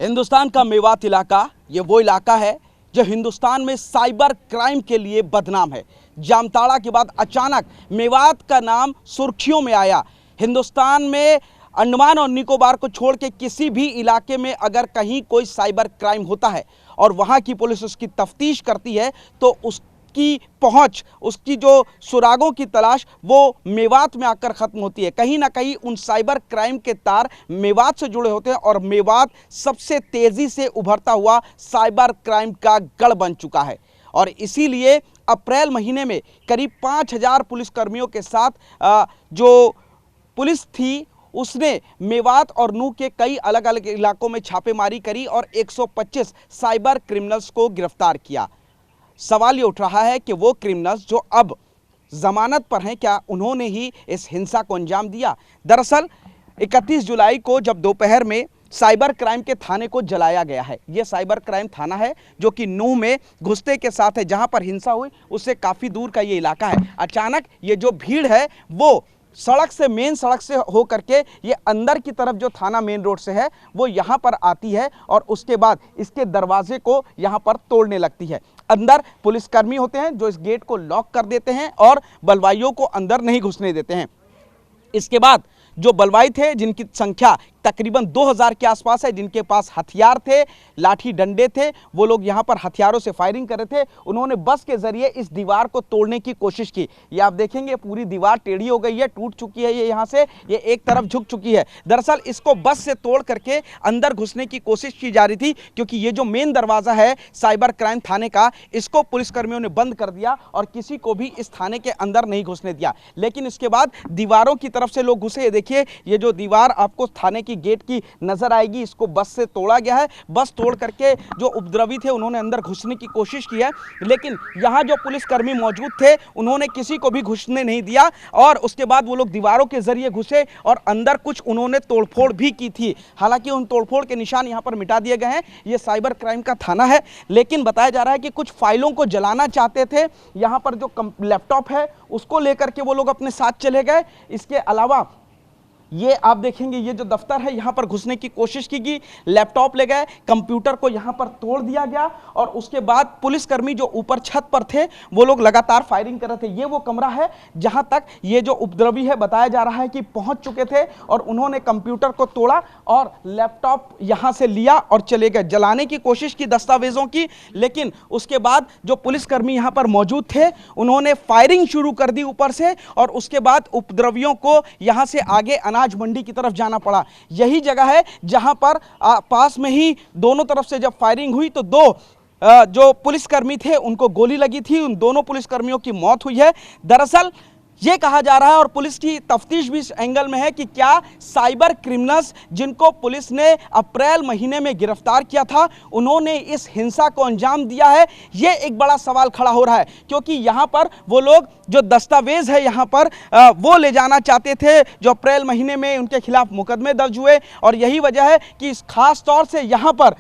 हिंदुस्तान का मेवात इलाका ये वो इलाका है जो हिंदुस्तान में साइबर क्राइम के लिए बदनाम है। जामताड़ा के बाद अचानक मेवात का नाम सुर्खियों में आया। हिंदुस्तान में अंडमान और निकोबार को छोड़ के किसी भी इलाके में अगर कहीं कोई साइबर क्राइम होता है और वहाँ की पुलिस उसकी तफ्तीश करती है तो उसकी पहुंच, उसकी जो सुरागों की तलाश वो मेवात में आकर ख़त्म होती है। कहीं ना कहीं उन साइबर क्राइम के तार मेवात से जुड़े होते हैं और मेवात सबसे तेज़ी से उभरता हुआ साइबर क्राइम का गढ़ बन चुका है। और इसीलिए अप्रैल महीने में करीब 5000 पुलिसकर्मियों के साथ जो पुलिस थी उसने मेवात और नूह के कई अलग अलग इलाकों में छापेमारी करी और 125 साइबर क्रिमिनल्स को गिरफ्तार किया। सवाल ये उठ रहा है कि वो क्रिमिनल्स जो अब जमानत पर हैं, क्या उन्होंने ही इस हिंसा को अंजाम दिया? दरअसल 31 जुलाई को जब दोपहर में साइबर क्राइम के थाने को जलाया गया है। यह साइबर क्राइम थाना है जो कि नूह में घुसते के साथ है, जहां पर हिंसा हुई उससे काफ़ी दूर का ये इलाका है। अचानक ये जो भीड़ है वो सड़क से, मेन सड़क से हो करके ये अंदर की तरफ जो थाना मेन रोड से है वो यहाँ पर आती है और उसके बाद इसके दरवाजे को यहाँ पर तोड़ने लगती है। अंदर पुलिसकर्मी होते हैं जो इस गेट को लॉक कर देते हैं और बलवाइयों को अंदर नहीं घुसने देते हैं। इसके बाद जो बलवाई थे, जिनकी संख्या तकरीबन 2000 के आसपास है, जिनके पास हथियार थे, लाठी डंडे थे, वो लोग यहाँ पर हथियारों से फायरिंग कर रहे थे। उन्होंने बस के जरिए इस दीवार को तोड़ने की कोशिश की। ये आप देखेंगे पूरी दीवार टेढ़ी हो गई है, टूट चुकी है, ये यहाँ से ये एक तरफ झुक चुकी है। दरअसल इसको बस से तोड़ करके अंदर घुसने की कोशिश की जा रही थी, क्योंकि ये जो मेन दरवाज़ा है साइबर क्राइम थाने का, इसको पुलिसकर्मियों ने बंद कर दिया और किसी को भी इस थाने के अंदर नहीं घुसने दिया। लेकिन इसके बाद दीवारों की तरफ से लोग घुसे। देखिए ये जो दीवार आपको थाने की गेट की नजर आएगी, इसको बस से तोड़ा गया है। बस तोड़ करके जो उपद्रवी थे उन्होंने अंदर घुसने की कोशिश की है, लेकिन यहाँ जो पुलिसकर्मी मौजूद थे उन्होंने किसी को भी घुसने नहीं दिया और उसके बाद वो लोग दीवारों के जरिए घुसे और अंदर कुछ उन्होंने तोड़फोड़ भी की थी। हालांकि उन तोड़फोड़ के निशान यहाँ पर मिटा दिए गए हैं। ये साइबर क्राइम का थाना है, लेकिन बताया जा रहा है कि कुछ फाइलों को जलाना चाहते थे। यहाँ पर जो लैपटॉप है उसको लेकर के वो लोग अपने साथ चले गए। इसके अलावा ये आप देखेंगे ये जो दफ्तर है यहाँ पर घुसने की कोशिश की गई, लैपटॉप ले गए, कंप्यूटर को यहाँ पर तोड़ दिया गया और उसके बाद पुलिसकर्मी जो ऊपर छत पर थे वो लोग लगातार फायरिंग कर रहे थे। ये वो कमरा है जहाँ तक ये जो उपद्रवी है बताया जा रहा है कि पहुँच चुके थे और उन्होंने कंप्यूटर को तोड़ा और लैपटॉप यहाँ से लिया और चले गए। जलाने की कोशिश की दस्तावेजों की, लेकिन उसके बाद जो पुलिसकर्मी यहाँ पर मौजूद थे उन्होंने फायरिंग शुरू कर दी ऊपर से और उसके बाद उपद्रवियों को यहाँ से आगे अनाज मंडी की तरफ जाना पड़ा। यही जगह है जहां पर पास में ही दोनों तरफ से जब फायरिंग हुई तो दो जो पुलिसकर्मी थे उनको गोली लगी थी। उन दोनों पुलिसकर्मियों की मौत हुई है। दरअसल ये कहा जा रहा है और पुलिस की तफ्तीश भी इस एंगल में है कि क्या साइबर क्रिमिनल्स जिनको पुलिस ने अप्रैल महीने में गिरफ्तार किया था उन्होंने इस हिंसा को अंजाम दिया है। ये एक बड़ा सवाल खड़ा हो रहा है, क्योंकि यहाँ पर वो लोग जो दस्तावेज है यहाँ पर वो ले जाना चाहते थे जो अप्रैल महीने में उनके खिलाफ मुकदमे दर्ज हुए और यही वजह है कि इस खास तौर से यहाँ पर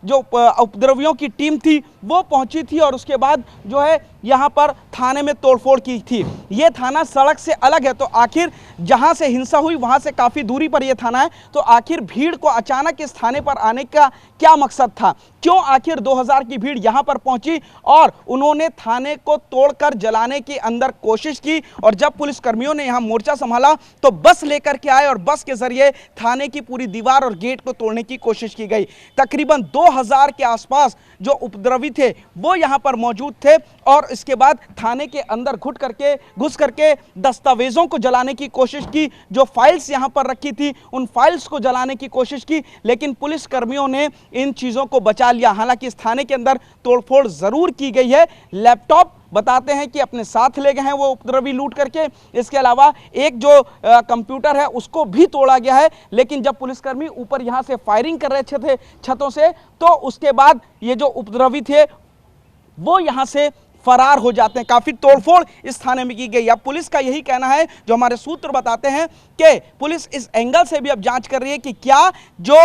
जो उपद्रवियों की टीम थी वो पहुँची थी और उसके बाद जो है यहाँ पर थाने में तोड़फोड़ की थी। ये थाना सड़क से अलग है, तो आखिर जहाँ से हिंसा हुई वहाँ से काफ़ी दूरी पर यह थाना है, तो आखिर भीड़ को अचानक इस थाने पर आने का क्या मकसद था? क्यों आखिर 2000 की भीड़ यहाँ पर पहुँची और उन्होंने थाने को तोड़कर जलाने की अंदर कोशिश की? और जब पुलिसकर्मियों ने यहाँ मोर्चा संभाला तो बस लेकर के आए और बस के जरिए थाने की पूरी दीवार और गेट को तोड़ने की कोशिश की गई। तकरीबन 2000 के आसपास जो उपद्रवी थे वो यहाँ पर मौजूद थे और इसके बाद थाने के अंदर घुस करके दस्तावेजों को जलाने की कोशिश की। जो फाइल्स यहाँ पर रखी थी उन फाइल्स को जलाने की कोशिश की, लेकिन पुलिसकर्मियों ने इन चीज़ों को बचा लिया। हालांकि इस थाने के अंदर तोड़फोड़ ज़रूर की गई है। लैपटॉप बताते हैं कि अपने साथ ले गए हैं वो उपद्रवी लूट करके। इसके अलावा एक जो कंप्यूटर है उसको भी तोड़ा गया है, लेकिन जब पुलिसकर्मी ऊपर यहाँ से फायरिंग कर रहे थे छतों से तो उसके बाद ये जो उपद्रवी थे वो यहाँ से फरार हो जाते हैं। काफ़ी तोड़फोड़ इस थाने में की गई। अब पुलिस का यही कहना है, जो हमारे सूत्र बताते हैं कि पुलिस इस एंगल से भी अब जांच कर रही है कि क्या जो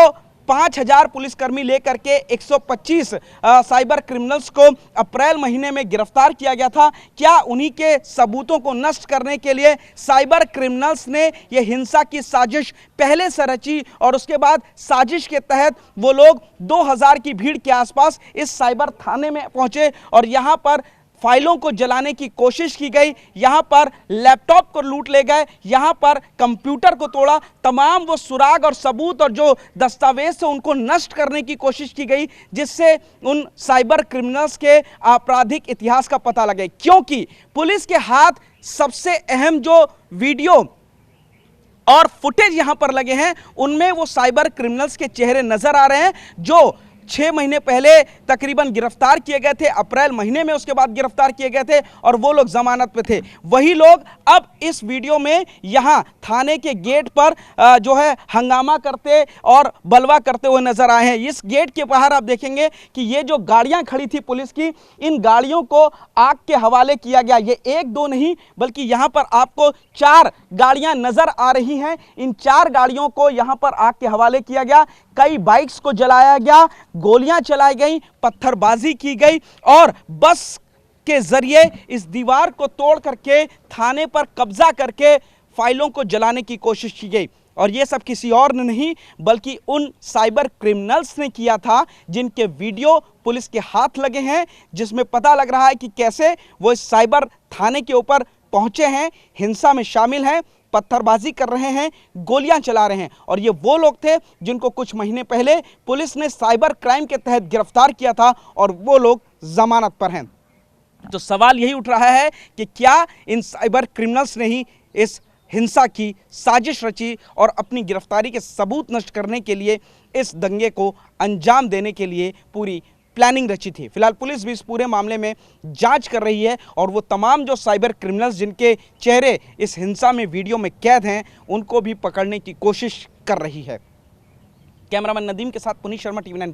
5000 पुलिसकर्मी लेकर के 125 साइबर क्रिमिनल्स को अप्रैल महीने में गिरफ्तार किया गया था। क्या उन्हीं के सबूतों को नष्ट करने के लिए साइबर क्रिमिनल्स ने यह हिंसा की साजिश पहले से रची और उसके बाद साजिश के तहत वो लोग 2000 की भीड़ के आसपास इस साइबर थाने में पहुंचे और यहां पर फाइलों को जलाने की कोशिश की गई, यहां पर लैपटॉप को लूट ले गए, यहां पर कंप्यूटर को तोड़ा, तमाम वो सुराग और सबूत और जो दस्तावेज थे उनको नष्ट करने की कोशिश की गई, जिससे उन साइबर क्रिमिनल्स के आपराधिक इतिहास का पता लगे। क्योंकि पुलिस के हाथ सबसे अहम जो वीडियो और फुटेज यहां पर लगे हैं उनमें वो साइबर क्रिमिनल्स के चेहरे नजर आ रहे हैं जो 6 महीने पहले तकरीबन गिरफ्तार किए गए थे, अप्रैल महीने में उसके बाद गिरफ्तार किए गए थे और वो लोग जमानत पे थे। वही लोग अब इस वीडियो में यहां थाने के गेट पर जो है हंगामा करते और बलवा करते हुए नजर आए हैं। इस गेट के बाहर आप देखेंगे कि ये जो गाड़ियां खड़ी थी पुलिस की, इन गाड़ियों को आग के हवाले किया गया। ये एक दो नहीं बल्कि यहां पर आपको 4 गाड़ियां नजर आ रही हैं। इन 4 गाड़ियों को यहां पर आग के हवाले किया गया। कई बाइक्स को जलाया गया, गोलियां चलाई गई, पत्थरबाजी की गई और बस के जरिए इस दीवार को तोड़ करके थाने पर कब्जा करके फाइलों को जलाने की कोशिश की गई। और यह सब किसी और ने नहीं बल्कि उन साइबर क्रिमिनल्स ने किया था जिनके वीडियो पुलिस के हाथ लगे हैं, जिसमें पता लग रहा है कि कैसे वो इस साइबर थाने के ऊपर पहुंचे हैं, हिंसा में शामिल हैं, पत्थरबाजी कर रहे हैं, गोलियां चला रहे हैं। और ये वो लोग थे जिनको कुछ महीने पहले पुलिस ने साइबर क्राइम के तहत गिरफ्तार किया था और वो लोग जमानत पर हैं। तो सवाल यही उठ रहा है कि क्या इन साइबर क्रिमिनल्स ने ही इस हिंसा की साजिश रची और अपनी गिरफ्तारी के सबूत नष्ट करने के लिए, इस दंगे को अंजाम देने के लिए पूरी प्लानिंग रची थी। फिलहाल पुलिस भी इस पूरे मामले में जांच कर रही है और वो तमाम जो साइबर क्रिमिनल्स जिनके चेहरे इस हिंसा में वीडियो में कैद हैं उनको भी पकड़ने की कोशिश कर रही है। कैमरामैन नदीम के साथ पुनीत शर्मा, TV9।